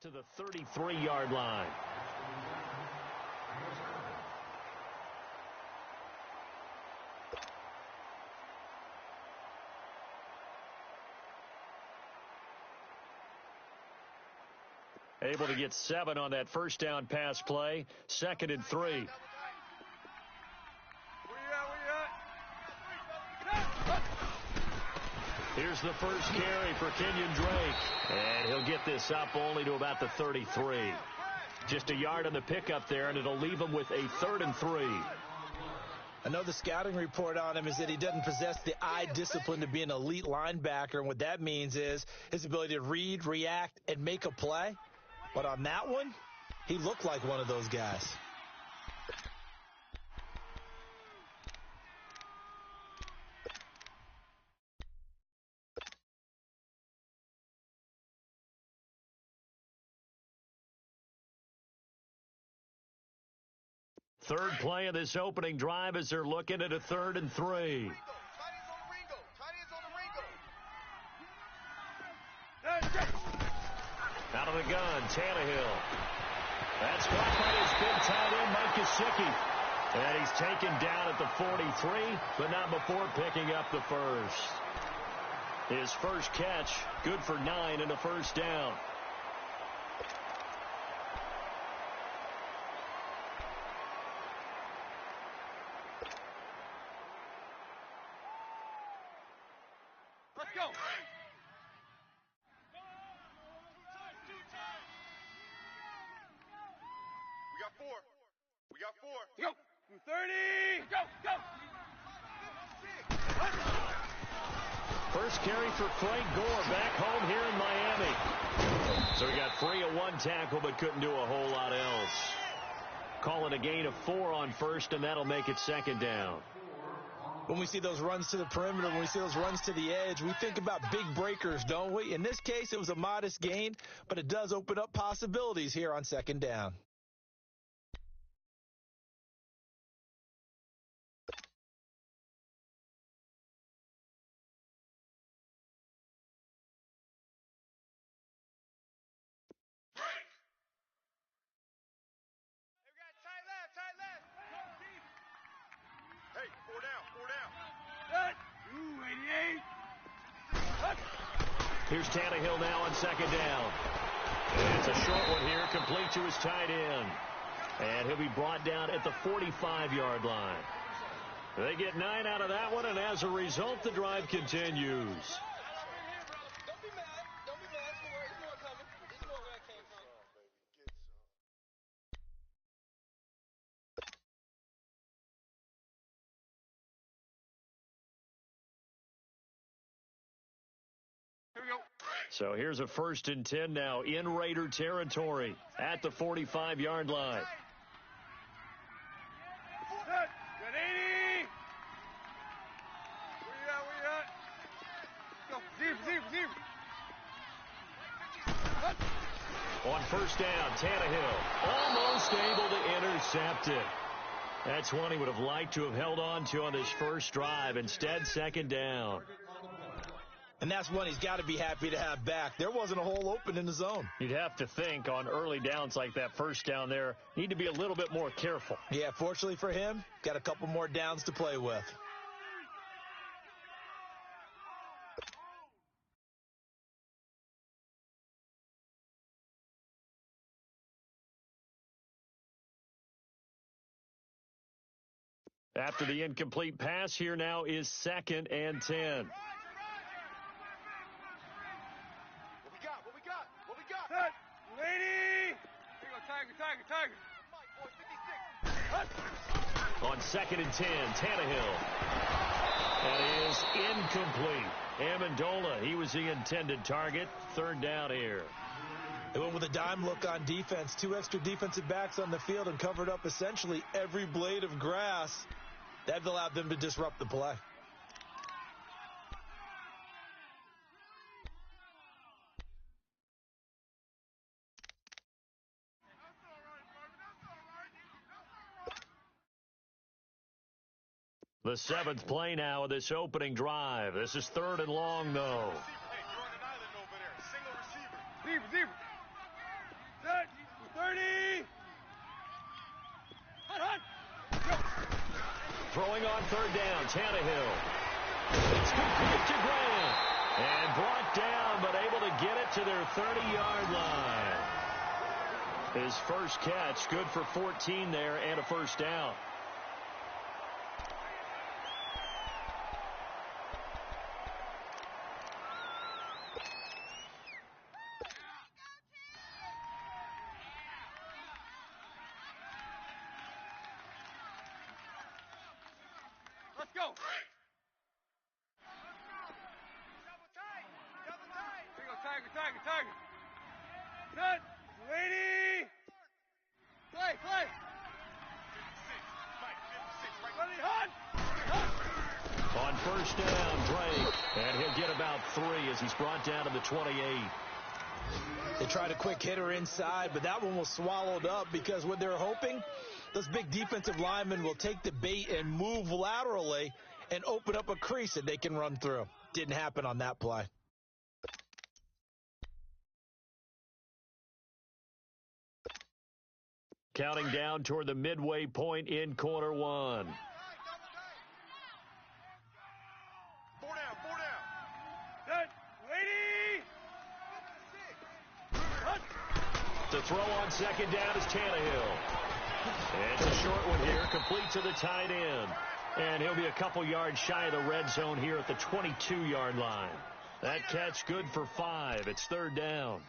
to the 33-yard line. Able to get 7 on that first down pass play. 2nd and 3. Here's the first carry for Kenyon Drake. And he'll get this up only to about the 33. Just a yard on the pickup there, and it'll leave him with a 3rd and 3. I know the scouting report on him is that he doesn't possess the eye discipline to be an elite linebacker. And what that means is his ability to read, react, and make a play. But on that one, he looked like one of those guys. Third play of this opening drive as they're looking at a 3rd and 3. Out of the gun, Tannehill. That's caught by his big tight end, Mike Gesicki. And he's taken down at the 43, but not before picking up the first. His first catch, good for 9 and a first down. Let's go. We got four. Go. 30. Go. First carry for Frank Gore back home here in Miami. So he got free of 1 tackle but couldn't do a whole lot else. Call it a gain of 4 on first, and that'll make it 2nd down. When we see those runs to the perimeter, when we see those runs to the edge, we think about big breakers, don't we? In this case, it was a modest gain, but it does open up possibilities here on 2nd down. Hey, 4 down. 88. Here's Tannehill now on 2nd down. And it's a short one here, complete to his tight end. And he'll be brought down at the 45-yard line. They get 9 out of that one, and as a result, the drive continues. So here's a 1st and 10 now in Raider territory at the 45-yard line. Got 80. We at? Go. Zero. On 1st down, Tannehill almost able to intercept it. That's one he would have liked to have held on to on his first drive. Instead, 2nd down. And that's one he's got to be happy to have back. There wasn't a hole open in the zone. You'd have to think on early downs like that first down there, need to be a little bit more careful. Yeah, fortunately for him, got a couple more downs to play with. After the incomplete pass, here now is 2nd and 10. What we got? Set. Lady. Here you go, Tiger. On 2nd and 10, Tannehill. That is incomplete. Amendola, he was the intended target. 3rd down here. They went with a dime look on defense. 2 extra defensive backs on the field and covered up essentially every blade of grass. That allowed them to disrupt the play. The 7th play now of this opening drive. This is 3rd and long, though. Zero. Throwing on third down, Tannehill. It's complete to Grant. And brought down, but able to get it to their 30-yard line. His first catch, good for 14 there and a first down. Let's go. Here you go, Tiger, Tiger, Tiger. Set. Lady. Play. Ready, hunt. On first down, Drake. And he'll get about 3 as he's brought down to the 28. They tried a quick hitter inside, but that one was swallowed up because what they're hoping, those big defensive linemen will take the bait and move laterally and open up a crease that they can run through. Didn't happen on that play. Counting down toward the midway point in quarter one. 4 down. Set. Lady. Hunt. The throw on second down is Tannehill. It's a short one here, complete to the tight end. And he'll be a couple yards shy of the red zone here at the 22-yard line. That catch good for 5. It's third down.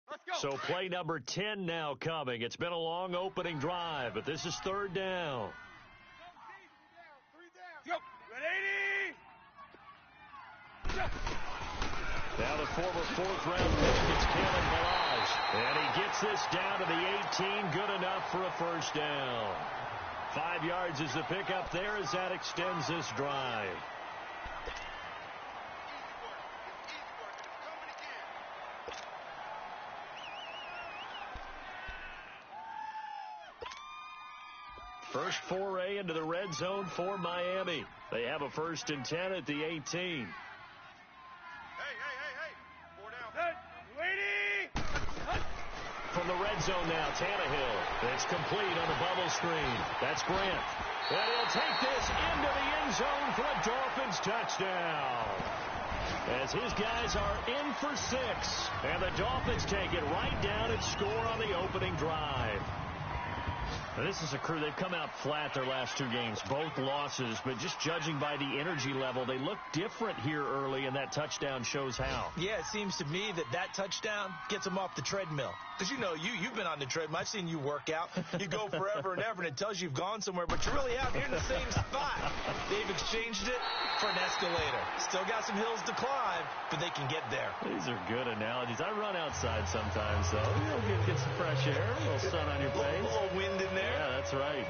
Let's go. So play number 10 now coming. It's been a long opening drive, but this is third down. Go. Ready. Now the former fourth-round pick gets Kalen Balazs. And he gets this down to the 18, good enough for a first down. 5 yards is the pickup there as that extends this drive. First foray into the red zone for Miami. They have a 1st and 10 at the 18. Hey. 4 down. Set. Lady. Hunt. From the red zone now, Tannehill. It's complete on the bubble screen. That's Grant. And he'll take this into the end zone for a Dolphins touchdown. As his guys are in for 6. And the Dolphins take it right down and score on the opening drive. Now, this is a crew, they've come out flat their last 2 games, both losses, but just judging by the energy level, they look different here early, and that touchdown shows how. Yeah, it seems to me that touchdown gets them off the treadmill. Because, you know, you've been on the treadmill. I've seen you work out. You go forever and ever, and it tells you you've gone somewhere, but you're really out here in the same spot. They've exchanged it for an escalator. Still got some hills to climb, but they can get there. These are good analogies. I run outside sometimes, though. Get some fresh air, a little sun on your face. A little wind in there. Yeah, that's right.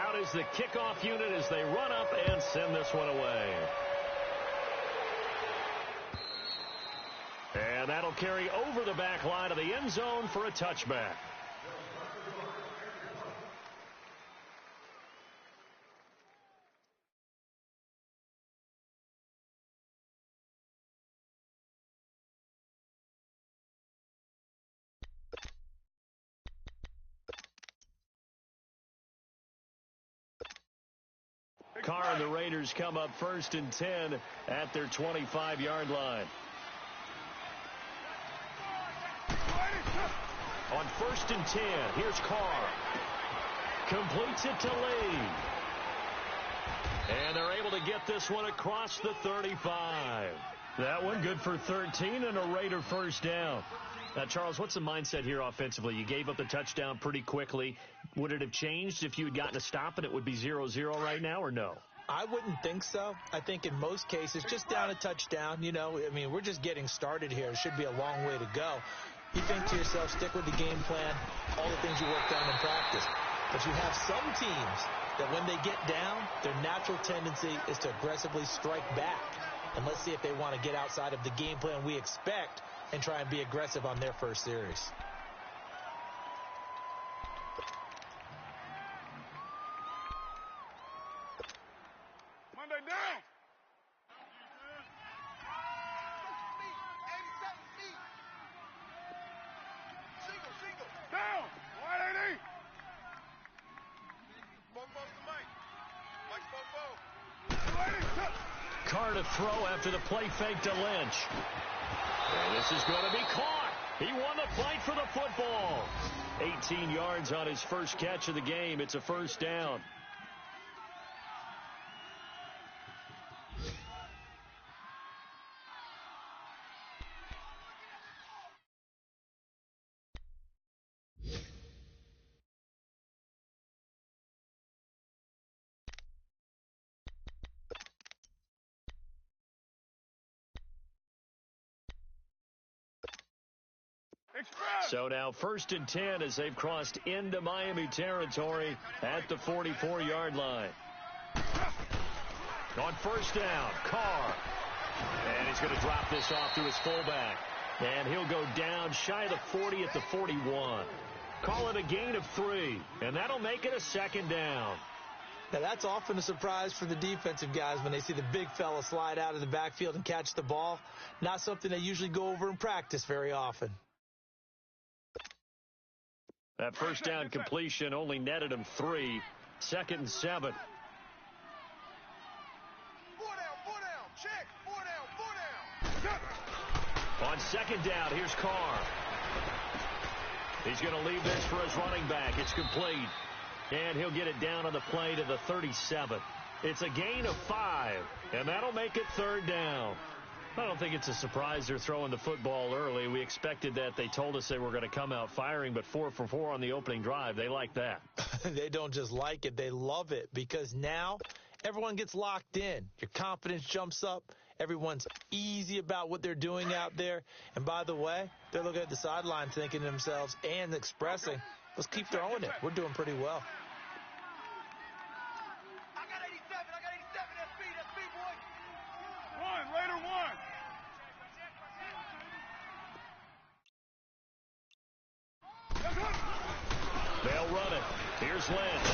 Out is the kickoff unit as they run up and send this one away. And that'll carry over the back line of the end zone for a touchback. Carr and the Raiders come up 1st and 10 at their 25-yard line. On 1st and 10, here's Carr. Completes it to Lee. And they're able to get this one across the 35. That one good for 13 and a Raider first down. Now, Charles, what's the mindset here offensively? You gave up the touchdown pretty quickly. Would it have changed if you had gotten a stop and it would be 0-0 right now, or no? I wouldn't think so. I think in most cases, just down a touchdown, you know, I mean, we're just getting started here. It should be a long way to go. You think to yourself, stick with the game plan, all the things you worked on in practice. But you have some teams that when they get down, their natural tendency is to aggressively strike back. And let's see if they want to get outside of the game plan we expect and try and be aggressive on their first series. Monday down. Single. Down. Wide 80. Carr to throw after the play fake to Lynch. And this is going to be caught. He won the fight for the football. 18 yards on his first catch of the game. It's a first down. So now 1st and 10 as they've crossed into Miami territory at the 44-yard line. On first down, Carr. And he's going to drop this off to his fullback. And he'll go down shy of the 40 at the 41. Call it a gain of 3, and that'll make it a second down. Now, that's often a surprise for the defensive guys when they see the big fella slide out of the backfield and catch the ball. Not something they usually go over in practice very often. That first down completion only netted him 3. 2nd and 7. 4 down. Check. 4 down. On 2nd down, here's Carr. He's going to leave this for his running back. It's complete. And he'll get it down on the play to the 37. It's a gain of 5, and that'll make it 3rd down. I don't think it's a surprise they're throwing the football early. We expected that. They told us they were going to come out firing, but 4 for 4 on the opening drive. They like that. They don't just like it. They love it because now everyone gets locked in. Your confidence jumps up. Everyone's easy about what they're doing out there. And by the way, they're looking at the sideline thinking to themselves and expressing, let's keep throwing it. We're doing pretty well. I got 87. That's speed, boy. Raider 1. They'll run it. Here's Lynch.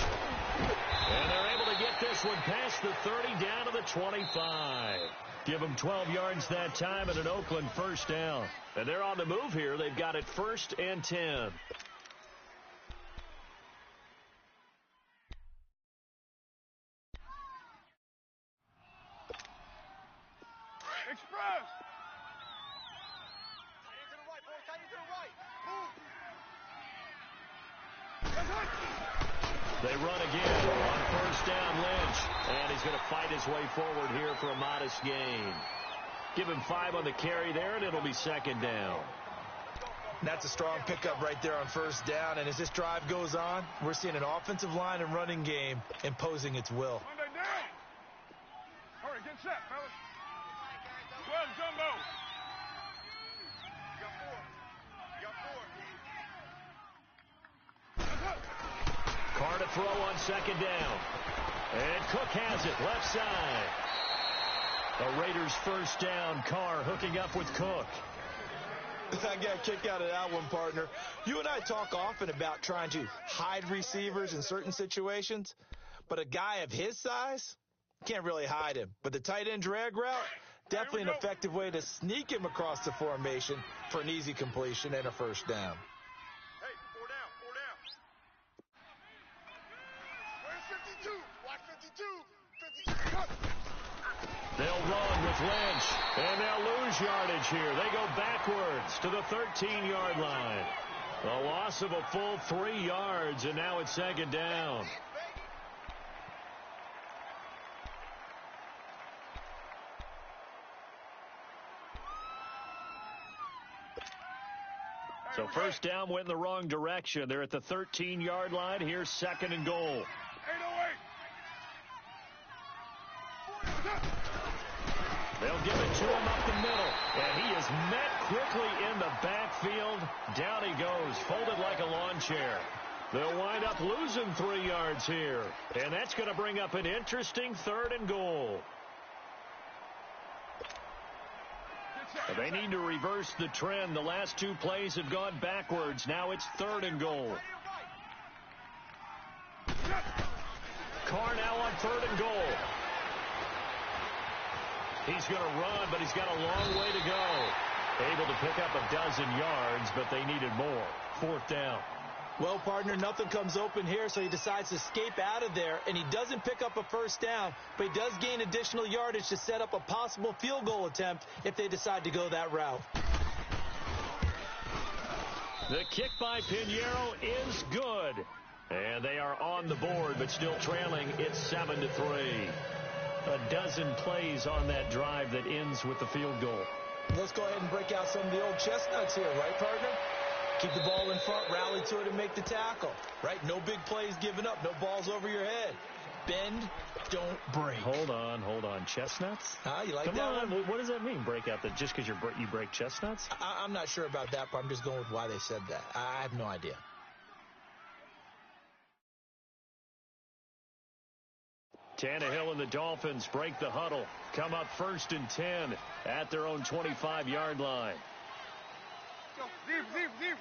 And they're able to get this one past the 30 down to the 25. Give them 12 yards that time and an Oakland first down. And they're on the move here. They've got it 1st and 10. Express. They run again on first down, Lynch. And he's going to fight his way forward here for a modest gain. Give him 5 on the carry there, and it'll be 2nd down. That's a strong pickup right there on first down. And as this drive goes on, we're seeing an offensive line and running game imposing its will. Monday down. All right, get set, fellas. 12 jumbo. Carr to throw on 2nd down. And Cook has it left side. The Raiders first down. Carr hooking up with Cook. I got a kick out of that one, partner. You and I talk often about trying to hide receivers in certain situations, but a guy of his size can't really hide him. But the tight end drag route, definitely an effective way to sneak him across the formation for an easy completion and a first down. Hey, 4 down. Where's 52? Watch 52. They'll run with Lynch, and they'll lose yardage here. They go backwards to the 13-yard line. A loss of a full 3 yards, and now it's 2nd down. So first down went in the wrong direction. They're at the 13-yard line. Here's 2nd and goal. 808. They'll give it to him up the middle. And he is met quickly in the backfield. Down he goes, folded like a lawn chair. They'll wind up losing 3 yards here. And that's going to bring up an interesting 3rd and goal. They need to reverse the trend. The last two plays have gone backwards. Now it's 3rd and goal. Carr now on 3rd and goal. He's going to run, but he's got a long way to go. Able to pick up a dozen yards, but they needed more. 4th down. Well, partner, nothing comes open here, so he decides to escape out of there, and he doesn't pick up a 1st down, but he does gain additional yardage to set up a possible field goal attempt if they decide to go that route. The kick by Pinheiro is good. And they are on the board, but still trailing. It's 7-3. A dozen plays on that drive that ends with the field goal. Let's go ahead and break out some of the old chestnuts here, right, partner? Keep the ball in front, rally to it, and make the tackle, right? No big plays given up, no balls over your head. Bend, don't break. Hold on. Chestnuts? You like Come that on. one? What does that mean, break out? Just because you break chestnuts? I'm not sure about that, but I'm just going with why they said that. I have no idea. Tannehill and the Dolphins break the huddle. Come up 1st and 10 at their own 25-yard line. Deep.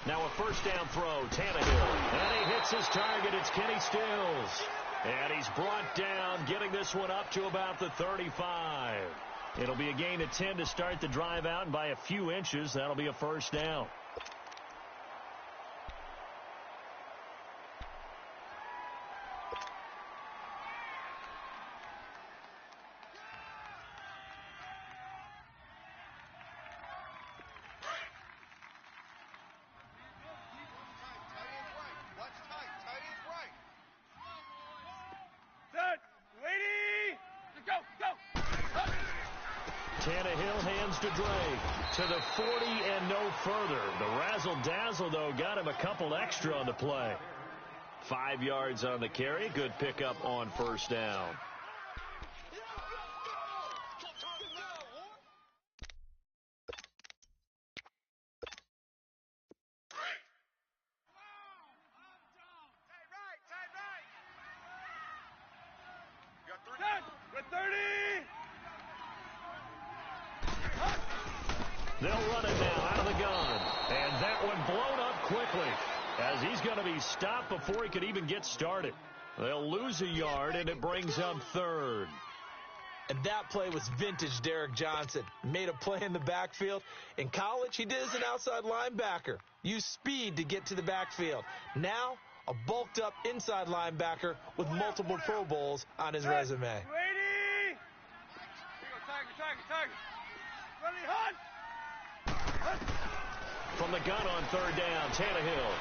Now a 1st down throw. Tannehill. And he hits his target. It's Kenny Stills. And he's brought down, getting this one up to about the 35. It'll be a gain of 10 to start the drive out, and by a few inches, that'll be a 1st down. Tannehill hands to Drake to the 40 and no further. The razzle-dazzle, though, got him a couple extra on the play. 5 yards on the carry. Good pickup on 1st down. They'll run it now out of the gun. And that one blown up quickly as he's going to be stopped before he could even get started. They'll lose a yard, and it brings up 3rd. And that play was vintage Derek Johnson. Made a play in the backfield. In college, he did as an outside linebacker. Used speed to get to the backfield. Now, a bulked-up inside linebacker with multiple Pro Bowls on his resume. Ready! Tiger. Ready, hunt! From the gun on 3rd down, Tannehill.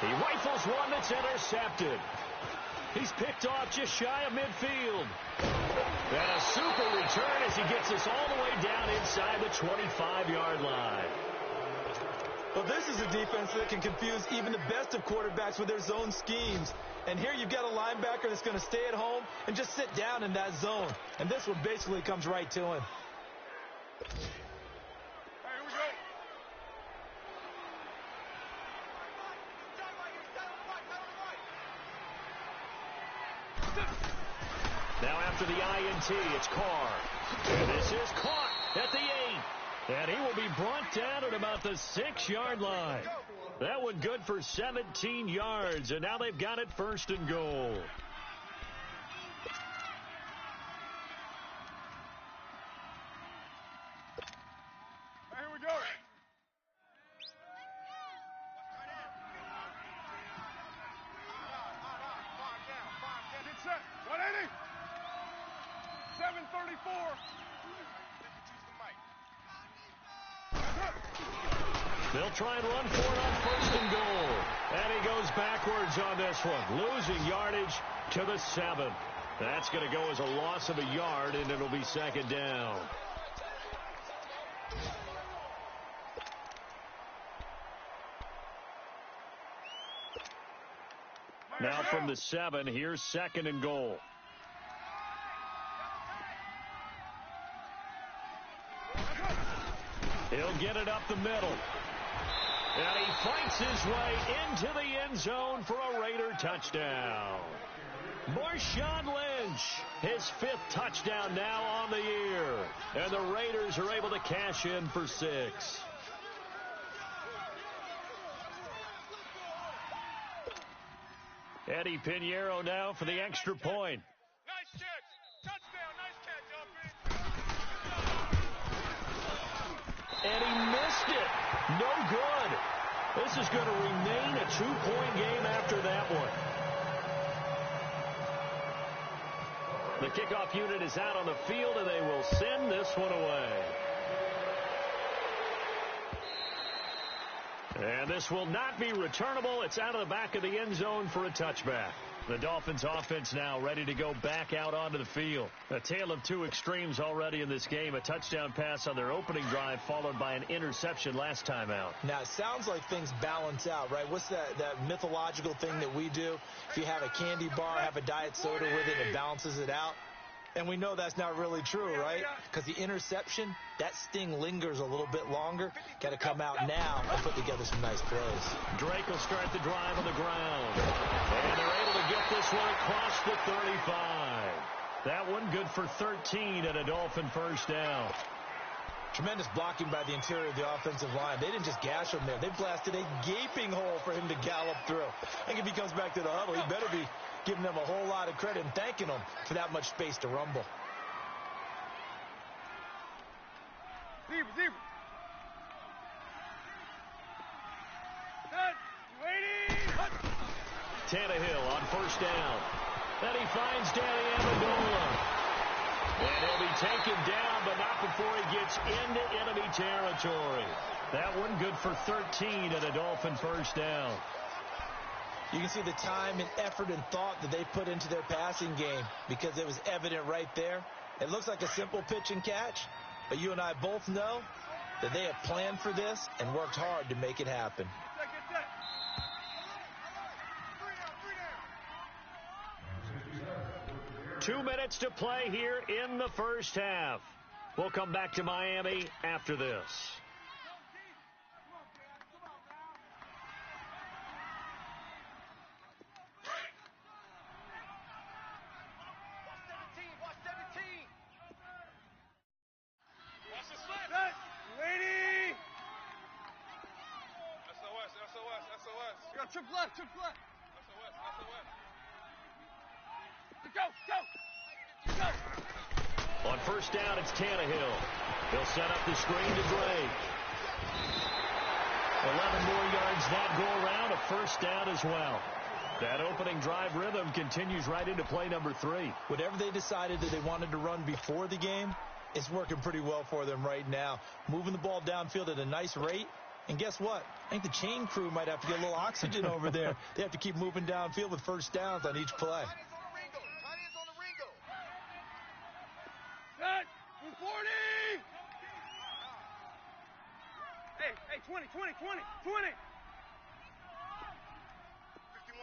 He rifles one that's intercepted. He's picked off just shy of midfield. And a super return as he gets us all the way down inside the 25-yard line. Well, this is a defense that can confuse even the best of quarterbacks with their zone schemes. And here you've got a linebacker that's going to stay at home and just sit down in that zone. And this one basically comes right to him. Now after the INT, it's Carr. And this is caught at the 8. And he will be brought down at about the 6-yard line. That one good for 17 yards. And now they've got it 1st and goal. Here we go. Get set. 180. 734. They'll try and run for it on 1st and goal. And he goes backwards on this one, losing yardage to the 7. That's going to go as a loss of a yard, and it'll be 2nd down. Now from the 7, here's 2nd and goal. He'll get it up the middle. And he fights his way into the end zone for a Raider touchdown. Marshawn Lynch, his 5th touchdown now on the year. And the Raiders are able to cash in for 6. Eddie Pinheiro now for the extra point. Nice catch. Touchdown. Nice catch, offense. And he missed it. No good. This is going to remain a 2-point game after that one. The kickoff unit is out on the field, and they will send this one away. And this will not be returnable. It's out of the back of the end zone for a touchback. The Dolphins offense now ready to go back out onto the field. A tale of two extremes already in this game. A touchdown pass on their opening drive followed by an interception last time out. Now, it sounds like things balance out, right? What's that mythological thing that we do? If you have a candy bar, have a diet soda with it, it balances it out. And we know that's not really true, right? Because the interception, that sting lingers a little bit longer. Got to come out now and put together some nice plays. Drake will start the drive on the ground. And they're able to get this one across the 35. That one good for 13 and a Dolphin first down. Tremendous blocking by the interior of the offensive line. They didn't just gash him there. They blasted a gaping hole for him to gallop through. I think if he comes back to the huddle, he better be giving them a whole lot of credit and thanking them for that much space to rumble. Zebra. Tannehill on first down. Then he finds Danny Amendola. And he'll be taken down, but not before he gets into enemy territory. That one good for 13 and a Dolphin first down. You can see the time and effort and thought that they put into their passing game because it was evident right there. It looks like a simple pitch and catch, but you and I both know that they have planned for this and worked hard to make it happen. Get set. 2 minutes to play here in the first half. We'll come back to Miami after this. Trip left. SOS. Go. On first down, it's Tannehill. He'll set up the screen to Drake. 11 more yards that go around, a first down as well. That opening drive rhythm continues right into play number 3. Whatever they decided that they wanted to run before the game, it's working pretty well for them right now. Moving the ball downfield at a nice rate. And guess what? I think the chain crew might have to get a little oxygen over there. They have to keep moving downfield with first downs on each play. Set. 40. Hey, 20. 51's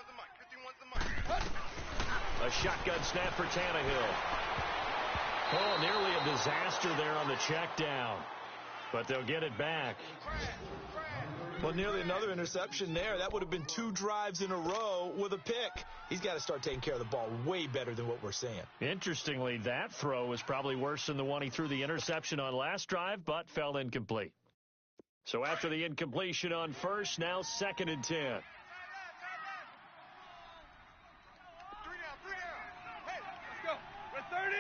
the mic. A shotgun snap for Tannehill. Oh, nearly a disaster there on the check down. But they'll get it back. Well, nearly another interception there. That would have been 2 drives in a row with a pick. He's got to start taking care of the ball way better than what we're seeing. Interestingly, that throw was probably worse than the one he threw the interception on last drive, but fell incomplete. So after the incompletion on first, now 2nd and 10. 3 down. Hey, let's go. We're 30.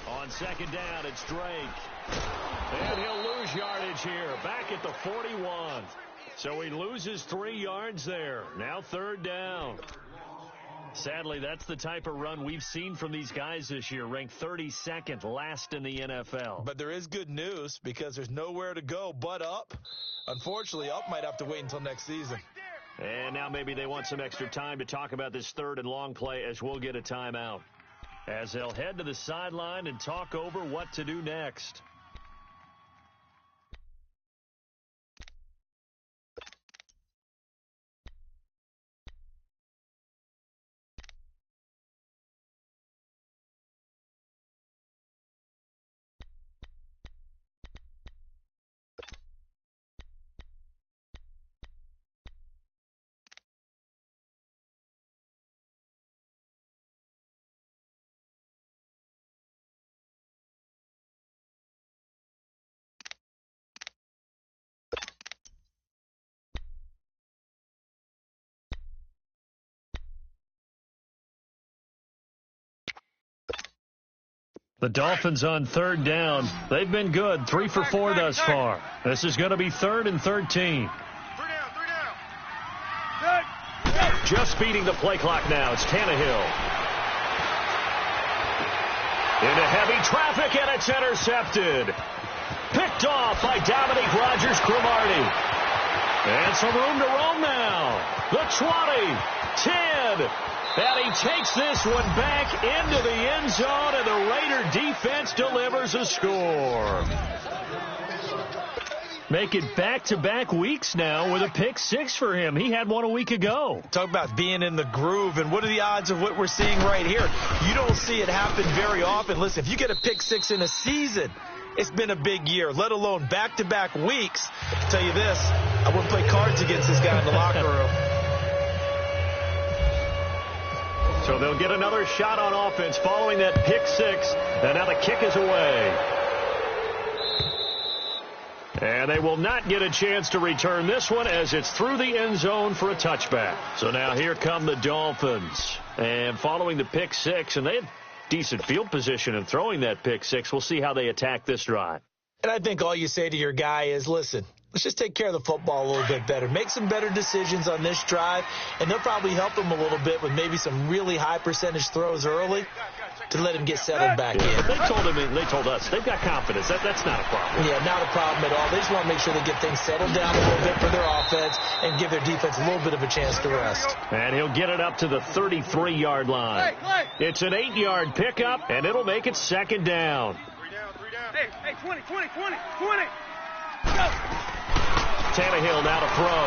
On 2nd down, it's Drake. And he'll lose yardage here, back at the 41. So he loses 3 yards there. Now 3rd down. Sadly, that's the type of run we've seen from these guys this year, ranked 32nd last in the NFL. But there is good news because there's nowhere to go but up. Unfortunately, up might have to wait until next season. And now maybe they want some extra time to talk about this 3rd and long play as we'll get a timeout. As they'll head to the sideline and talk over what to do next. The Dolphins on third down. They've been good, 3 for 4 thus far. This is going to be 3rd and 13. 3 down. Good. Just beating the play clock now. It's Tannehill. Into heavy traffic, and it's intercepted. Picked off by Dominique Rodgers-Cromartie. And some room to roam now. The 20, 10. And he takes this one back into the end zone, and the Raider defense delivers a score. Make it back-to-back weeks now with a pick 6 for him. He had one a week ago. Talk about being in the groove, and what are the odds of what we're seeing right here? You don't see it happen very often. Listen, if you get a pick 6 in a season, it's been a big year, let alone back-to-back weeks. I'll tell you this, I wouldn't play cards against this guy in the locker room. So they'll get another shot on offense following that pick 6, and now the kick is away. And they will not get a chance to return this one as it's through the end zone for a touchback. So now here come the Dolphins. And following the pick 6, and they had decent field position in throwing that pick 6. We'll see how they attack this drive. And I think all you say to your guy is, listen, let's just take care of the football a little bit better. Make some better decisions on this drive, and they'll probably help him a little bit with maybe some really high percentage throws early to let him get settled back in. They told us they've got confidence. That's not a problem. Yeah, not a problem at all. They just want to make sure they get things settled down a little bit for their offense and give their defense a little bit of a chance to rest. And he'll get it up to the 33-yard line. It's an 8-yard pickup, and it'll make it 2nd down. 3 down. Hey, 20. Go. Tannehill now to throw.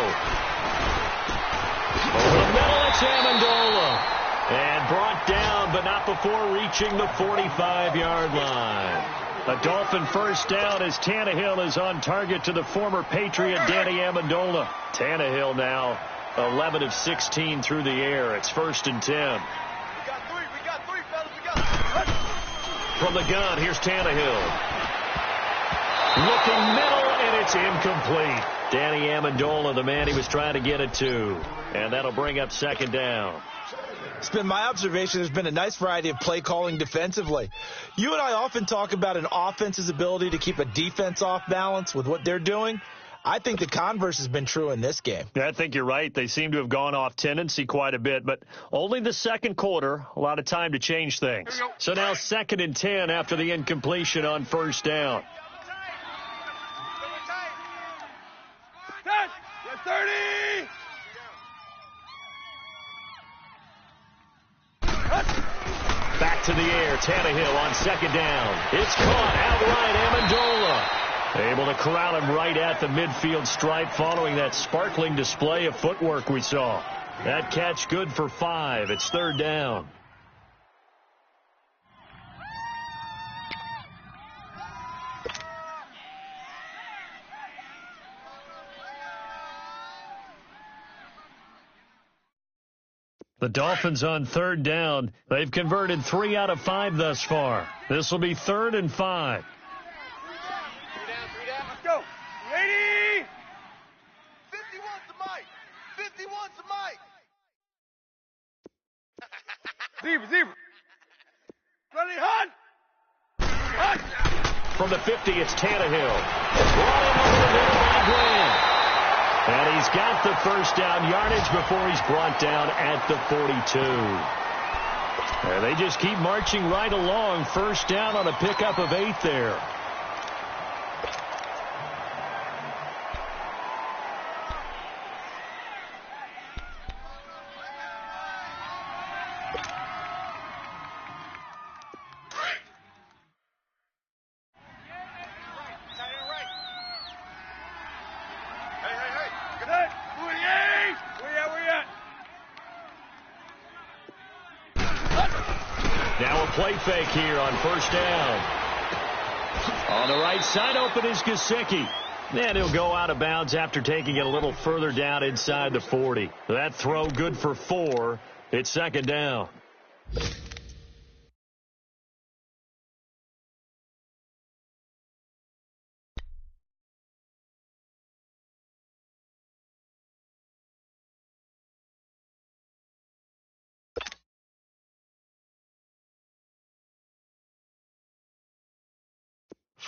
Over the middle, it's Amendola. And brought down, but not before reaching the 45-yard line. A Dolphin first down as Tannehill is on target to the former Patriot Danny Amendola. Tannehill now 11 of 16 through the air. It's 1st and 10. We got 3, fellas. We got 3. From the gun, here's Tannehill. Looking middle, and it's incomplete. Danny Amendola, the man he was trying to get it to. And that'll bring up 2nd down. It's been my observation there's been a nice variety of play calling defensively. You and I often talk about an offense's ability to keep a defense off balance with what they're doing. I think the converse has been true in this game. Yeah, I think you're right. They seem to have gone off tendency quite a bit, but only the second quarter, a lot of time to change things. So now 2nd and 10 after the incompletion on 1st down. 30. Back to the air, Tannehill on 2nd down. It's caught outright, Amendola. Able to corral him right at the midfield stripe following that sparkling display of footwork we saw. That catch good for 5. It's 3rd down. The Dolphins on 3rd down. They've converted 3 out of 5 thus far. This will be 3rd and 5. 3 down. Let's go. 80. 50 wants the mic. 50 wants the mic. Zebra. Ready, hunt. From the 50, it's Tannehill. Brought him over the middle by Graham. And he's got the 1st down yardage before he's brought down at the 42. And they just keep marching right along. 1st down on a pickup of 8 there. Now a play fake here on 1st down. On the right side, open is Gesicki. And he'll go out of bounds after taking it a little further down inside the 40. That throw good for 4. It's 2nd down.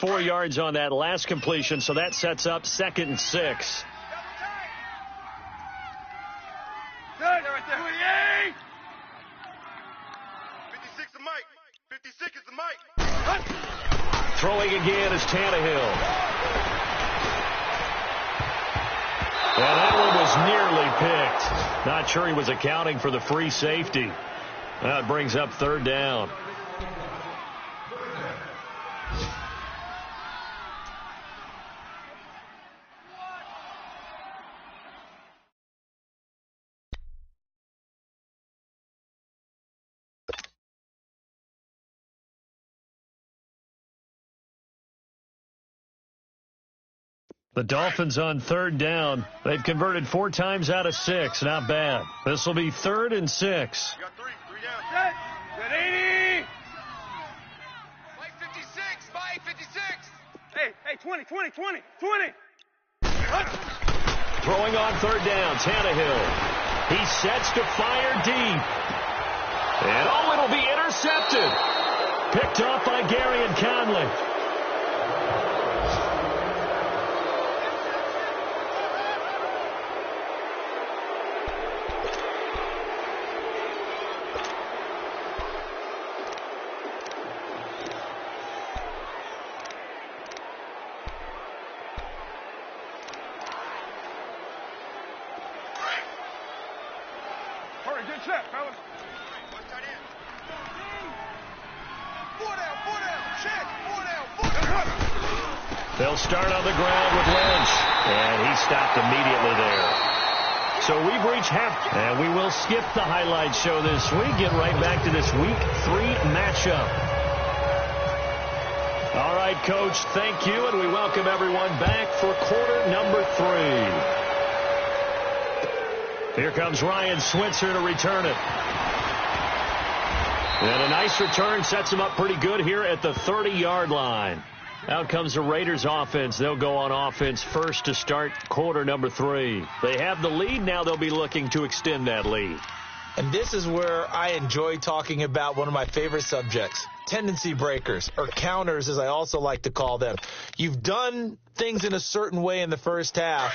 4 yards on that last completion, so that sets up 2nd and 6. Good. Right there. 56 is Mike. 56 is the Mike. Throwing again is Tannehill. And that one was nearly picked. Not sure he was accounting for the free safety. That brings up 3rd down. The Dolphins on 3rd down. They've converted 4 times out of 6. Not bad. This will be 3rd and 6. You got 3 down. Good 80. Mike 56. Mike 56. Hey, 20. Throwing on 3rd down, Tannehill. He sets to fire deep. And it'll be intercepted. Picked off by Gary and Conley. Good check, fellas. One tight end. 4 down. Check. 4 down. They'll start on the ground with Lynch. And he stopped immediately there. So we've reached half. And we will skip the highlight show this week. Get right back to this Week 3 matchup. All right, Coach, thank you. And we welcome everyone back for quarter number 3. Here comes Ryan Switzer to return it. And a nice return sets him up pretty good here at the 30-yard line. Out comes the Raiders offense. They'll go on offense first to start quarter number 3. They have the lead. Now they'll be looking to extend that lead. And this is where I enjoy talking about one of my favorite subjects, tendency breakers, or counters as I also like to call them. You've done things in a certain way in the first half,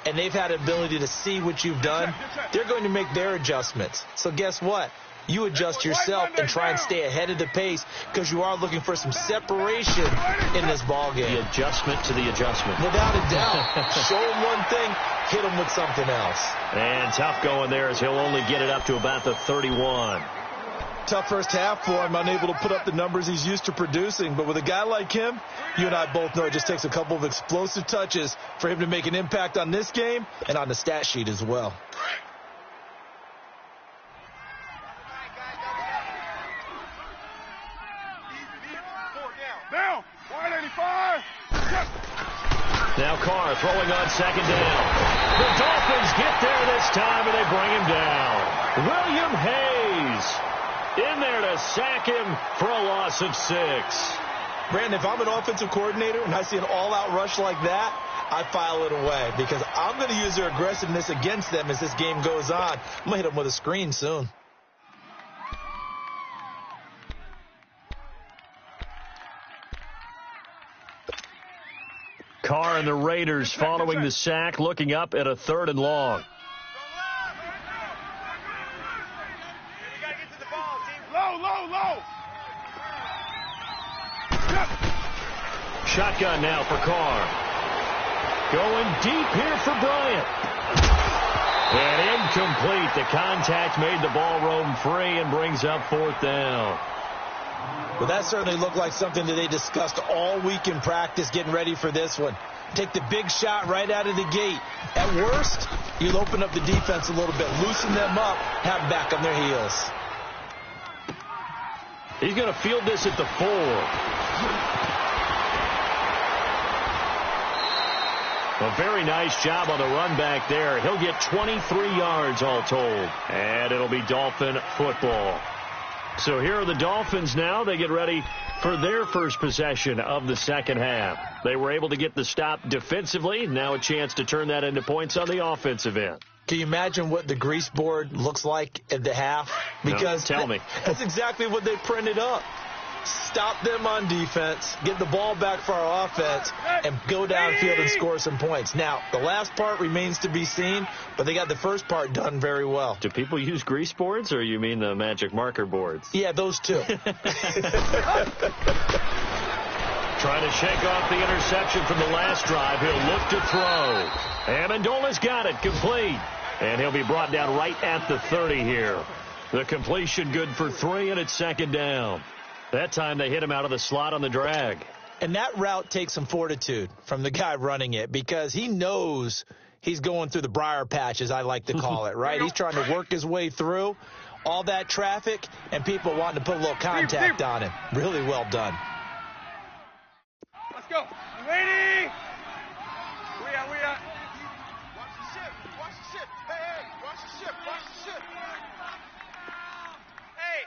and they've had ability to see what you've done. They're going to make their adjustments. So guess what? You adjust yourself and try and stay ahead of the pace because you are looking for some separation in this ball game. The adjustment to the adjustment. Without a doubt. Show him one thing, hit him with something else. And tough going there as he'll only get it up to about the 31. Tough first half for him, unable to put up the numbers he's used to producing. But with a guy like him, you and I both know it just takes a couple of explosive touches for him to make an impact on this game and on the stat sheet as well. Down. 185. Now Carr throwing on 2nd down. The Dolphins get there this time and they bring him down. William Hayes in there to sack him for a loss of 6. Brandon, if I'm an offensive coordinator and I see an all-out rush like that, I file it away because I'm going to use their aggressiveness against them as this game goes on. I'm going to hit them with a screen soon. Carr and the Raiders following the sack, looking up at a 3rd and long. You got to get to the ball, team. Low. Shotgun now for Carr. Going deep here for Bryant. And incomplete. The contact made the ball roam free and brings up 4th down. Well, that certainly looked like something that they discussed all week in practice getting ready for this one. Take the big shot right out of the gate. At worst, you'll open up the defense a little bit, loosen them up, have them back on their heels. He's going to field this at the 4. A very nice job on the run back there. He'll get 23 yards all told. And it'll be Dolphin football. So here are the Dolphins now. They get ready for their first possession of the second half. They were able to get the stop defensively. Now a chance to turn that into points on the offensive end. Can you imagine what the grease board looks like at the half? Because no, tell me. That's exactly what they printed up. stop them on defense, get the ball back for our offense, and go downfield and score some points. Now, the last part remains to be seen, but they got the first part done very well. Do people use grease boards, or you mean the magic marker boards? Yeah, those two. Trying to shake off the interception from the last drive. He'll look to throw. Amendola's got it, complete. And he'll be brought down right at the 30 here. The completion good for 3, and it's second down. That time they hit him out of the slot on the drag. And that route takes some fortitude from the guy running it, because he knows he's going through the briar patch, as I like to call it, right? He's trying to work his way through all that traffic and people wanting to put a little contact on him. Really well done. Let's go. Ready? We are. Watch the ship. Watch the ship. Hey, watch the ship. Watch the ship. Hey.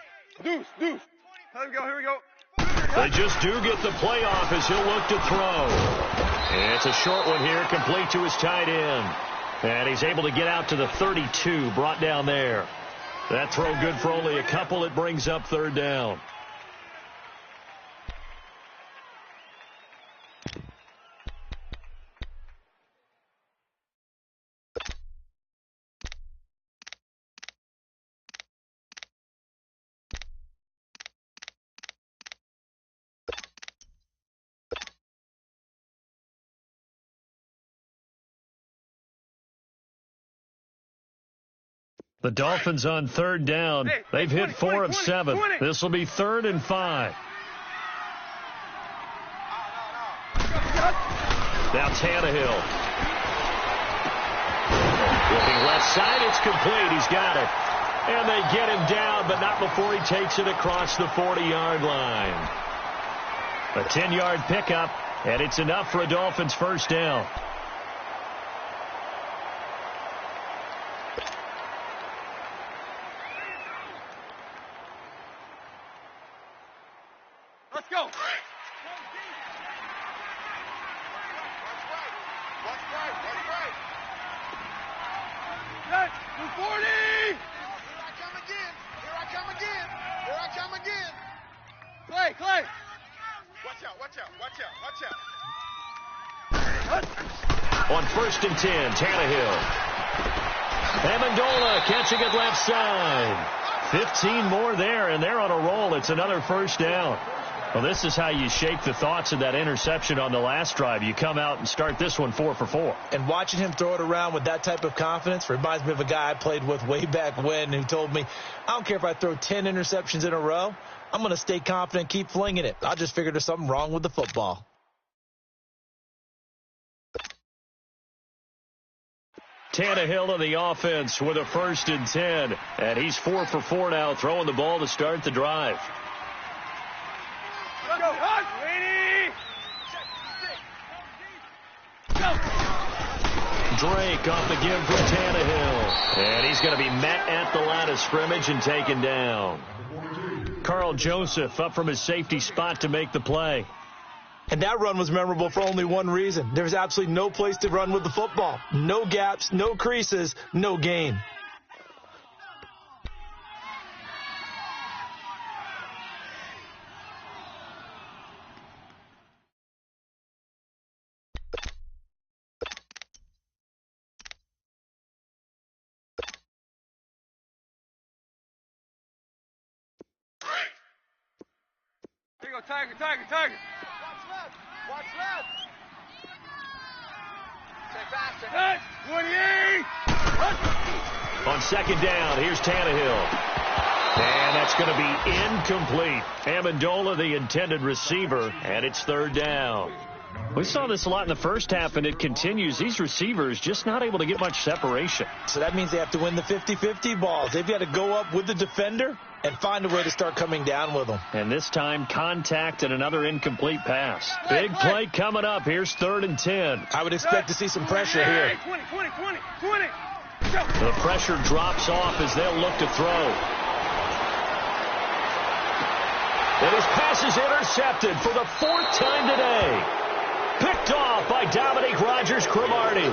Deuce. Let him go. Here we go. They just do get the playoff as he'll look to throw. And it's a short one here, complete to his tight end. And he's able to get out to the 32, brought down there. That throw good for only a couple. It brings up third down. The Dolphins on third down. They've hit 4 of 7. This will be 3rd and 5. Now Tannehill. Looking left side, it's complete. He's got it. And they get him down, but not before he takes it across the 40-yard line. A 10-yard pickup, and it's enough for a Dolphins first down. Let's go. Watch right. Set. 240. Here I come again. Clay. Watch out. On 1st and 10, Tannehill. Amendola catching it left side. 15 more there, and they're on a roll. It's another first down. Well, this is how you shake the thoughts of that interception on the last drive. You come out and start this one 4 for 4. And watching him throw it around with that type of confidence reminds me of a guy I played with way back when who told me, I don't care if I throw 10 interceptions in a row. I'm going to stay confident, keep flinging it. I just figured there's something wrong with the football. Tannehill on the offense with a 1st and 10. And he's 4 for 4 now, throwing the ball to start the drive. Let's go. Ready? Go. Drake off the give from Tannehill. And he's going to be met at the line of scrimmage and taken down. Carl Joseph up from his safety spot to make the play. And that run was memorable for only one reason. There was absolutely no place to run with the football. No gaps, no creases, no gain. Here you go, Tiger. Watch left. Stay faster. 28. On 2nd down, here's Tannehill. And that's going to be incomplete. Amendola, the intended receiver, and it's 3rd down. We saw this a lot in the first half, and it continues. These receivers just not able to get much separation. So that means they have to win the 50-50 balls. They've got to go up with the defender and find a way to start coming down with them. And this time, contact and another incomplete pass. Big play coming up. Here's 3rd and 10. I would expect to see some pressure here. 20. The pressure drops off as they'll look to throw. And his pass is intercepted for the 4th time today. Picked off by Dominique Rodgers-Cromartie.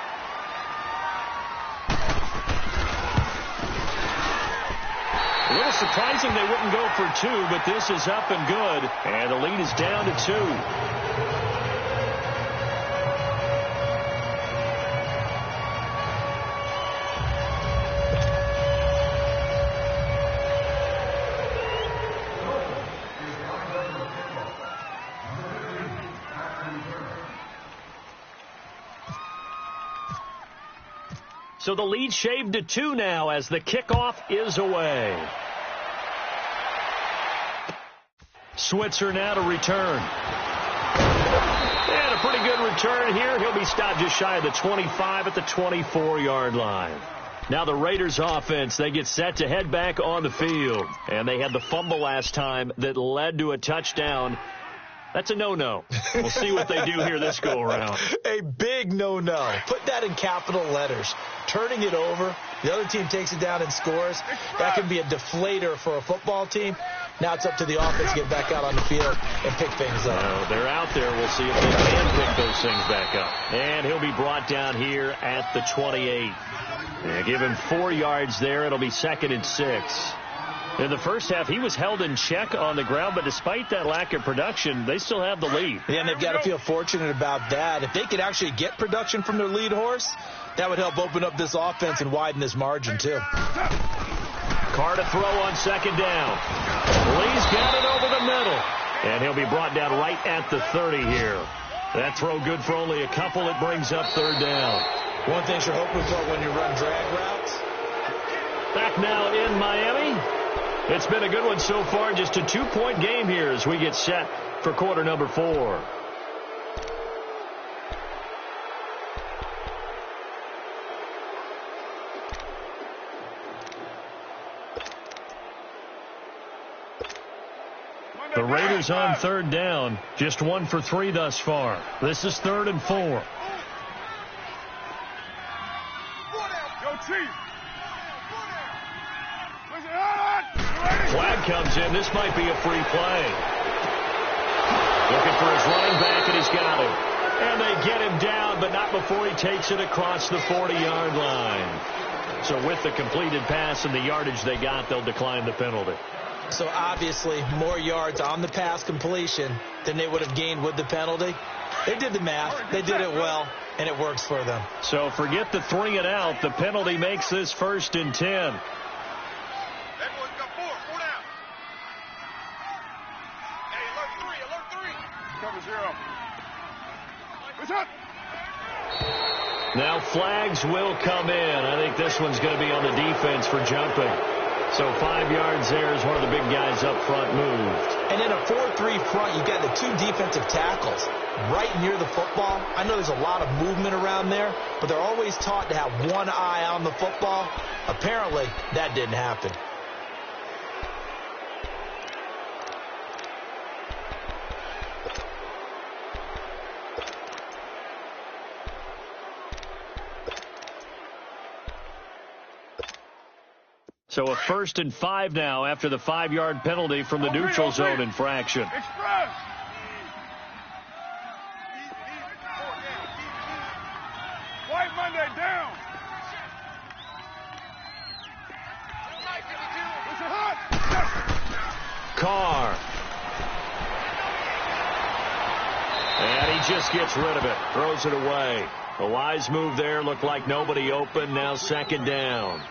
Well, surprising they wouldn't go for two, but this is up and good. And the lead is down to 2. So the lead shaved to 2 now as the kickoff is away. Switzer now to return. And a pretty good return here. He'll be stopped just shy of the 25 at the 24-yard line. Now the Raiders offense, they get set to head back on the field. And they had the fumble last time that led to a touchdown. That's a no-no. We'll see what they do here this go-around. A big no-no. Put that in capital letters. Turning it over, the other team takes it down and scores. That can be a deflator for a football team. Now it's up to the offense to get back out on the field and pick things up. Well, they're out there. We'll see if they can pick those things back up. And he'll be brought down here at the 28. And give him 4 yards there. It'll be 2nd and 6. In the first half, he was held in check on the ground, but despite that lack of production, they still have the lead. Yeah, and they've got to feel fortunate about that. If they could actually get production from their lead horse, that would help open up this offense and widen this margin, too. Carr to throw on 2nd down. Lee's got it over the middle. And he'll be brought down right at the 30 here. That throw good for only a couple. It brings up 3rd down. One thing you're hoping for when you run drag routes. Back now in Miami. It's been a good one so far. Just a 2-point game here as we get set for quarter number 4. The Raiders on 3rd down. Just 1 for 3 thus far. This is 3rd and 4. Go, Chief. Flag comes in. This might be a free play. Looking for his running back, and he's got him. And they get him down, but not before he takes it across the 40-yard line. So with the completed pass and the yardage they got, they'll decline the penalty. So obviously more yards on the pass completion than they would have gained with the penalty. They did the math. They did it well, and it works for them. So forget the 3 and out. The penalty makes this 1st and 10. Now flags will come in. I think this one's going to be on the defense for jumping. So 5 yards there as one of the big guys up front moved. And in a 4-3 front, you've got the 2 defensive tackles right near the football. I know there's a lot of movement around there, but they're always taught to have one eye on the football. Apparently, that didn't happen. So a 1st and 5 now after the 5-yard penalty from the neutral zone infraction. Express. White Monday down. Carr. And he just gets rid of it. Throws it away. A wise move there. Looked like nobody open. Now 2nd down.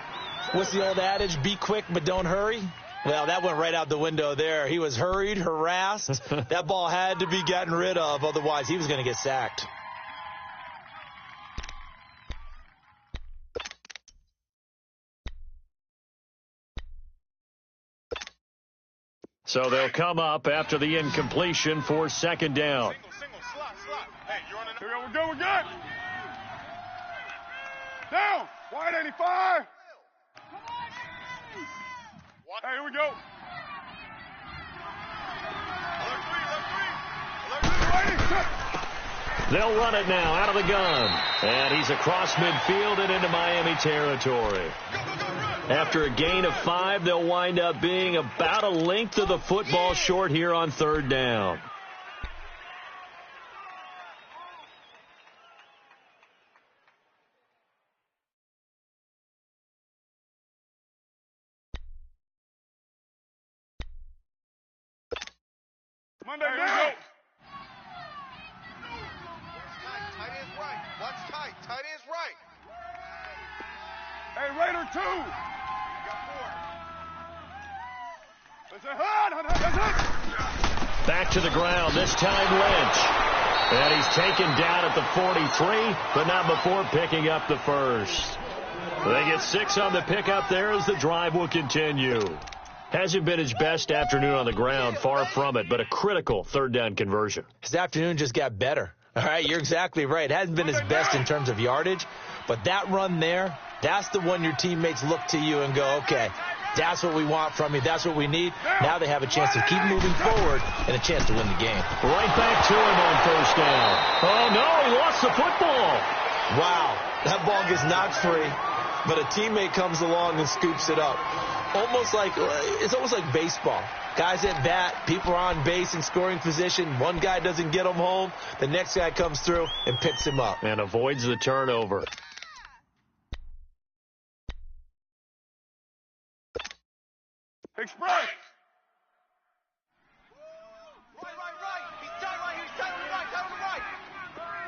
What's the old adage? Be quick, but don't hurry. Well, that went right out the window there. He was hurried, harassed. That ball had to be gotten rid of. Otherwise, he was going to get sacked. So they'll come up after the incompletion for 2nd down. Single, slot. Hey, you're on the... Here we go, we're good. Down. Wide 85. Hey, here we go. They'll run it now out of the gun. And he's across midfield and into Miami territory. After a gain of 5, they'll wind up being about a length of the football short here on 3rd down. Monday, here we go. Tight end's right. Watch tight. Tight end's right. Hey, Raider 2. You got 4. That's it. Back to the ground, this time Lynch. And he's taken down at the 43, but not before picking up the first. They get 6 on the pickup there as the drive will continue. Hasn't been his best afternoon on the ground, far from it, but a critical third down conversion. His afternoon just got better. All right, you're exactly right. It hasn't been his best in terms of yardage, but that run there, that's the one your teammates look to you and go, okay, that's what we want from you. That's what we need. Now they have a chance to keep moving forward and a chance to win the game. Right back to him on first down. Oh, no, he lost the football. Wow, that ball gets knocked free, but a teammate comes along and scoops it up. It's almost like baseball. Guys at bat, people are on base in scoring position. One guy doesn't get him home. The next guy comes through and picks him up. And avoids the turnover. Express. Right. He's tight right here. He's tight on the right. Tight on the right.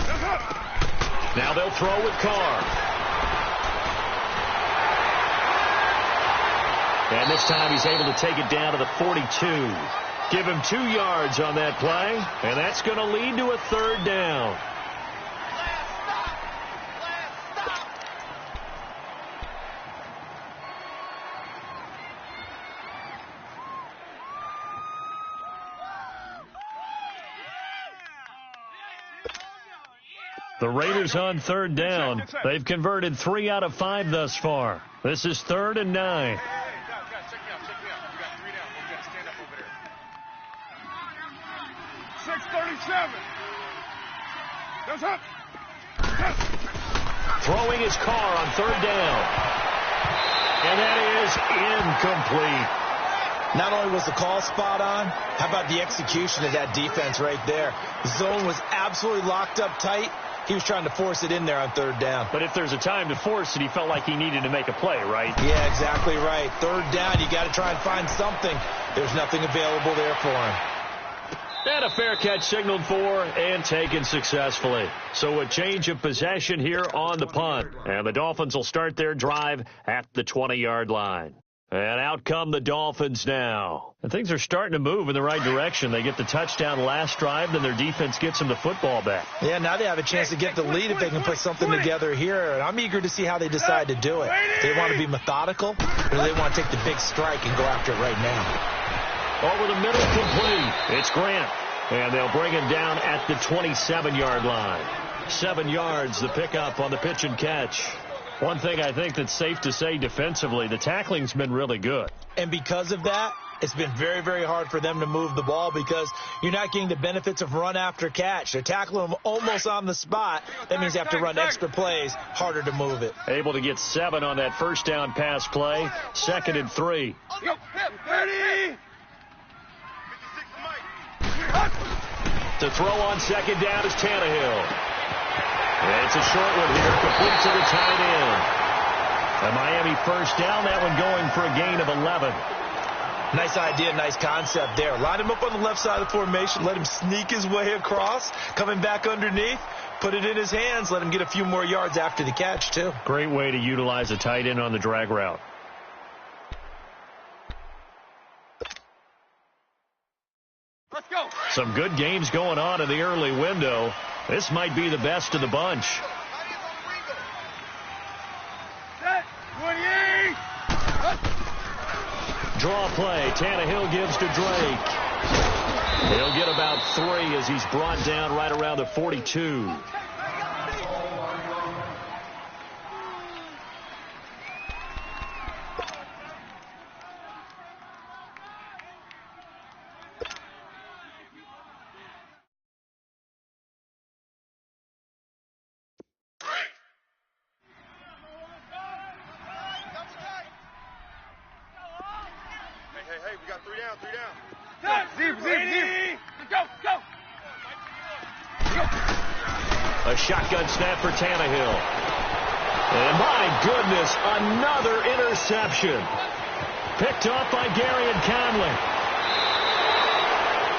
That's it. Now they'll throw with Carr. And this time he's able to take it down to the 42. Give him 2 yards on that play, and that's going to lead to a third down. The Raiders on third down. They've converted 3 out of 5 thus far. This is 3rd and 9. Check me out. You got 3 down. You got to stand up over there. 6:37. That's it. Throwing his Carr on 3rd down. And that is incomplete. Not only was the call spot on, how about the execution of that defense right there? The zone was absolutely locked up tight. He was trying to force it in there on 3rd down. But if there's a time to force it, he felt like he needed to make a play, right? Yeah, exactly right. 3rd down, you got to try and find something. There's nothing available there for him. And a fair catch signaled for and taken successfully. So a change of possession here on the punt. And the Dolphins will start their drive at the 20-yard line. And out come the Dolphins now. And things are starting to move in the right direction. They get the touchdown last drive, then their defense gets them the football back. Yeah, now they have a chance to get the lead if they can put something together here. And I'm eager to see how they decide to do it. Do they want to be methodical, or do they want to take the big strike and go after it right now? Over the middle, complete. It's Grant. And they'll bring him down at the 27-yard line. 7 yards, the pickup on the pitch and catch. One thing I think that's safe to say defensively, the tackling's been really good. And because of that, it's been very, very hard for them to move the ball because you're not getting the benefits of run after catch. They're tackling them almost on the spot. That means they have to run extra plays, harder to move it. Able to get 7 on that first down pass play. 2nd and 3. Ready. To throw on 2nd down is Tannehill. And it's a short one here, complete to the tight end. A Miami first down, that one going for a gain of 11. Nice idea, nice concept there. Line him up on the left side of the formation, let him sneak his way across, coming back underneath, put it in his hands, let him get a few more yards after the catch, too. Great way to utilize a tight end on the drag route. Let's go. Some good games going on in the early window. This might be the best of the bunch. Set. 28. Draw play. Tannehill gives to Drake. He'll get about 3 as he's brought down right around the 42. Hey, we got 3 down, 3 down. Zip. Go. A shotgun snap for Tannehill. And my goodness, another interception. Picked off by Gary and Conley.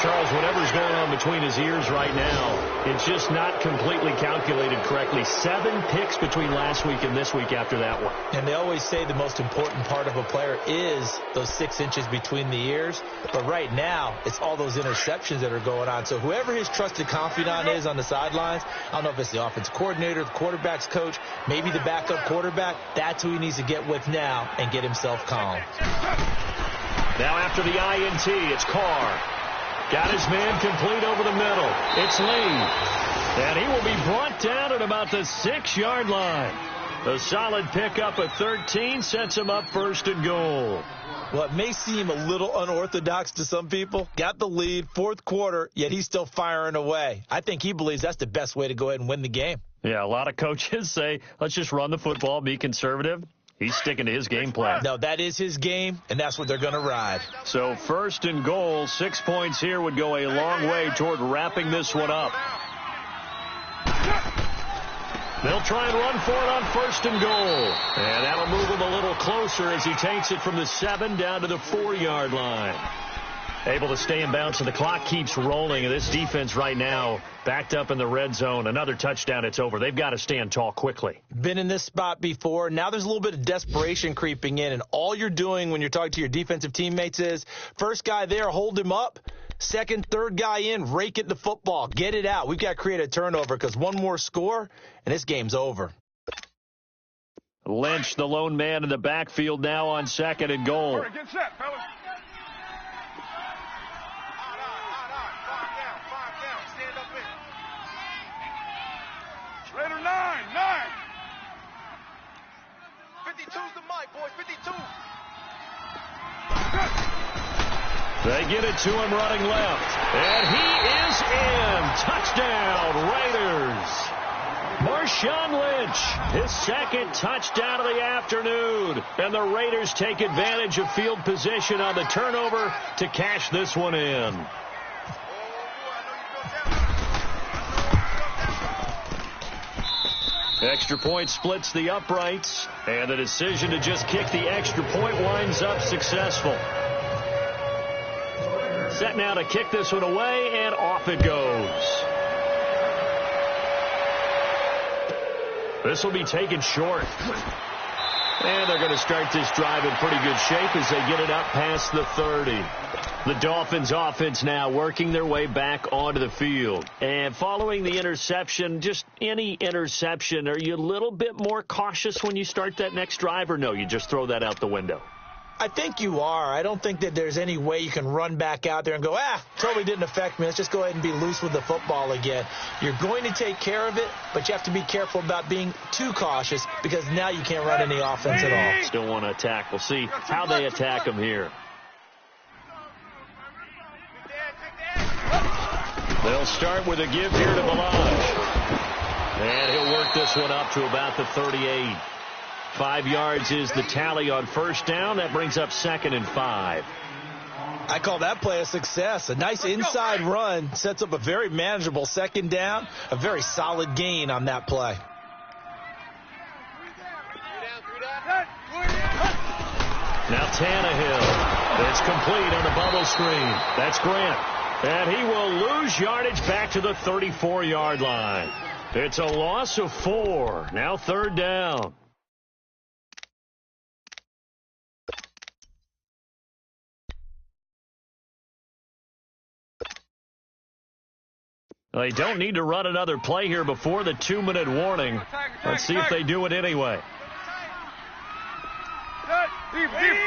Charles, whatever's going on between his ears right now, it's just not completely calculated correctly. 7 picks between last week and this week after that one. And they always say the most important part of a player is those 6 inches between the ears. But right now, it's all those interceptions that are going on. So whoever his trusted confidant is on the sidelines, I don't know if it's the offensive coordinator, the quarterback's coach, maybe the backup quarterback, that's who he needs to get with now and get himself calm. Now after the INT, it's Carr. Got his man complete over the middle. It's Lee. And he will be brought down at about the 6-yard line. A solid pickup at 13 sets him up 1st and goal. Well, it may seem a little unorthodox to some people. Got the lead, 4th quarter, yet he's still firing away. I think he believes that's the best way to go ahead and win the game. Yeah, a lot of coaches say, let's just run the football, be conservative. He's sticking to his game plan. No, that is his game, and that's what they're going to ride. So 1st and goal, 6 points here would go a long way toward wrapping this one up. They'll try and run for it on 1st and goal. And that'll move him a little closer as he takes it from the 7 down to the 4-yard line. Able to stay in bounds, and the clock keeps rolling. And this defense right now backed up in the red zone. Another touchdown, it's over. They've got to stand tall quickly. Been in this spot before. Now there's a little bit of desperation creeping in. And all you're doing when you're talking to your defensive teammates is, first guy there, hold him up. Second, third guy in, rake it the football. Get it out. We've got to create a turnover because one more score, and this game's over. Lynch, the lone man in the backfield now on 2nd and goal. Get set, fellas. Raider 9. 52's the mic, boys. 52. They get it to him running left. And he is in. Touchdown, Raiders. Marshawn Lynch, his 2nd touchdown of the afternoon. And the Raiders take advantage of field position on the turnover to cash this one in. Extra point splits the uprights, and the decision to just kick the extra point winds up successful. Set now to kick this one away, and off it goes. This will be taken short. And they're going to start this drive in pretty good shape as they get it up past the 30. The Dolphins offense now working their way back onto the field. And following the interception, just any interception, are you a little bit more cautious when you start that next drive, or no, you just throw that out the window? I think you are. I don't think that there's any way you can run back out there and go, totally didn't affect me. Let's just go ahead and be loose with the football again. You're going to take care of it, but you have to be careful about being too cautious because now you can't run any offense at all. Still want to attack. We'll see how they attack him here. They'll start with a give here to Balaj. And he'll work this one up to about the 38. 5 yards is the tally on 1st down. That brings up 2nd and 5. I call that play a success. A nice inside run sets up a very manageable 2nd down. A very solid gain on that play. Now Tannehill. It's complete on the bubble screen. That's Grant. And he will lose yardage back to the 34-yard line. It's a loss of 4. Now 3rd down. They don't need to run another play here before the 2-minute warning. Let's see if they do it anyway. Three down.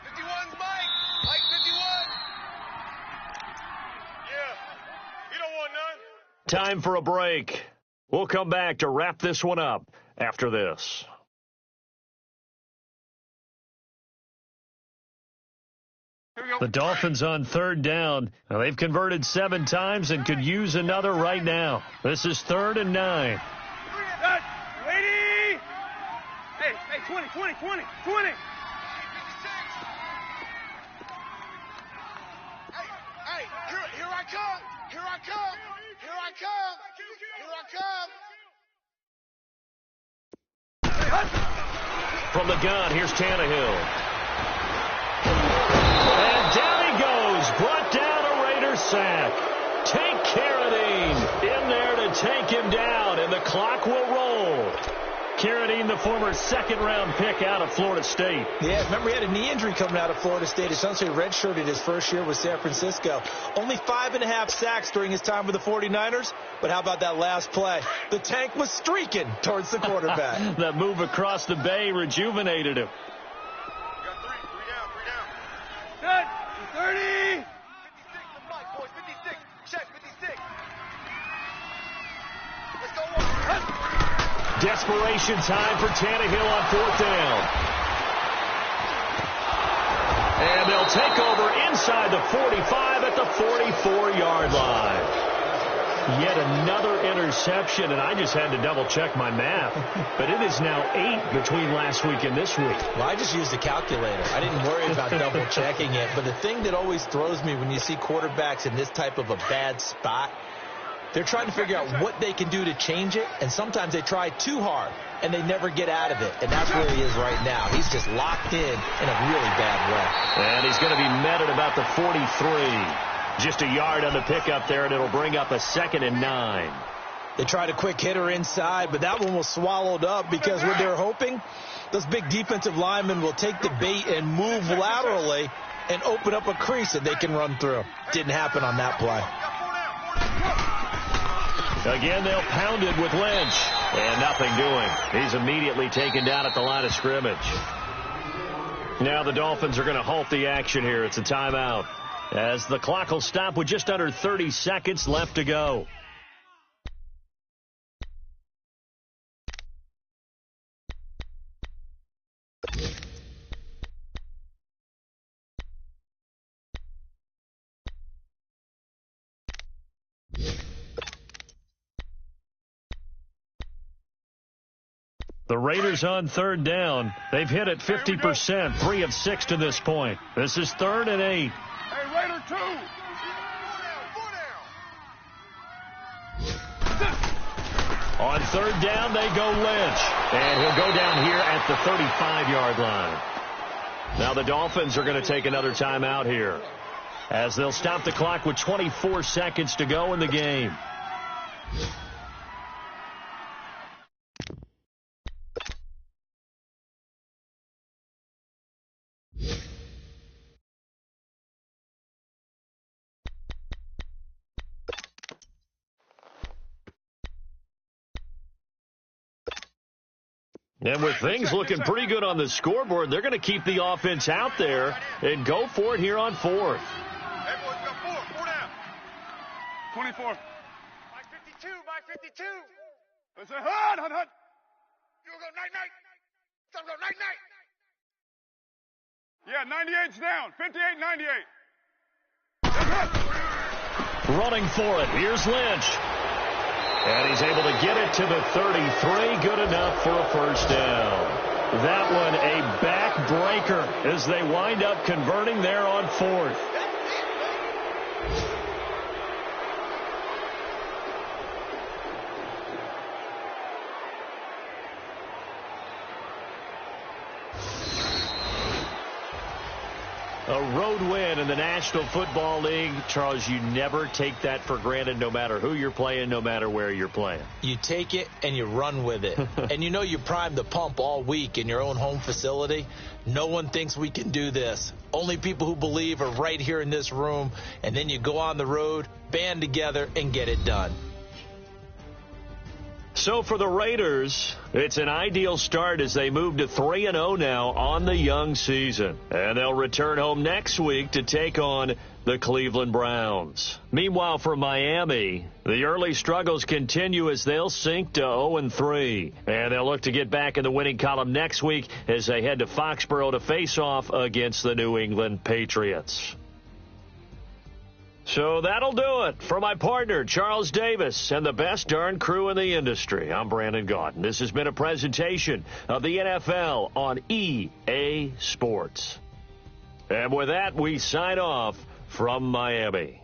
51's Mike. Mike 51. Yeah. He don't want none. Time for a break. We'll come back to wrap this one up after this. The Dolphins on 3rd down. Now they've converted 7 times and could use another right now. This is 3rd and 9. Ready? Hey, 20. Hey, here I come. From the gun, here's Tannehill. take him down, and the clock will roll. Carradine, the former second-round pick out of Florida State. Yeah, remember he had a knee injury coming out of Florida State. Essentially redshirted his first year with San Francisco. Only 5.5 sacks during his time with the 49ers. But how about that last play? The tank was streaking towards the quarterback. That move across the bay rejuvenated him. Got three down. Set. 30. 56 to Mike, boys. 56. Check, 56. Let's go on. Desperation time for Tannehill on 4th down. And they'll take over inside the 45 at the 44-yard line. Yet another interception, and I just had to double-check my math. But it is now 8 between last week and this week. Well, I just used a calculator. I didn't worry about double-checking it. But the thing that always throws me when you see quarterbacks in this type of a bad spot, they're trying to figure out what they can do to change it, and sometimes they try too hard, and they never get out of it. And that's where he is right now. He's just locked in a really bad way. And he's going to be met at about the 43. Just a yard on the pickup there, and it'll bring up a 2nd and 9. They tried a quick hitter inside, but that one was swallowed up because what they're hoping, those big defensive linemen will take the bait and move laterally and open up a crease that they can run through. Didn't happen on that play. Again, they'll pound it with Lynch. And nothing doing. He's immediately taken down at the line of scrimmage. Now the Dolphins are going to halt the action here. It's a timeout, as the clock will stop with just under 30 seconds left to go. The Raiders on 3rd down. They've hit it 50%, 3 of 6 to this point. This is 3rd and 8. Hey, Raider 2. 4 down. On 3rd down, they go Lynch. And he'll go down here at the 35-yard line. Now the Dolphins are going to take another timeout here, as they'll stop the clock with 24 seconds to go in the game. And with things looking pretty good on the scoreboard, they're going to keep the offense out there and go for it here on 4th. Hey, boys, we got 4 down. 24. Mike 52. Mike 52. Listen, hut. You gonna go night. Time to go night. Yeah, 98's down. 58, 98. Running for it. Here's Lynch. And he's able to get it to the 33. Good enough for a first down. That one a backbreaker as they wind up converting there on 4th. A road win in the National Football League. Charles, you never take that for granted, no matter who you're playing, no matter where you're playing. You take it and you run with it. And you know you primed the pump all week in your own home facility. No one thinks we can do this. Only people who believe are right here in this room. And then you go on the road, band together, and get it done. So for the Raiders, it's an ideal start as they move to 3-0 now on the young season. And they'll return home next week to take on the Cleveland Browns. Meanwhile, for Miami, the early struggles continue as they'll sink to 0-3. And they'll look to get back in the winning column next week as they head to Foxborough to face off against the New England Patriots. So that'll do it. For my partner, Charles Davis, and the best darn crew in the industry, I'm Brandon Gaudin. This has been a presentation of the NFL on EA Sports. And with that, we sign off from Miami.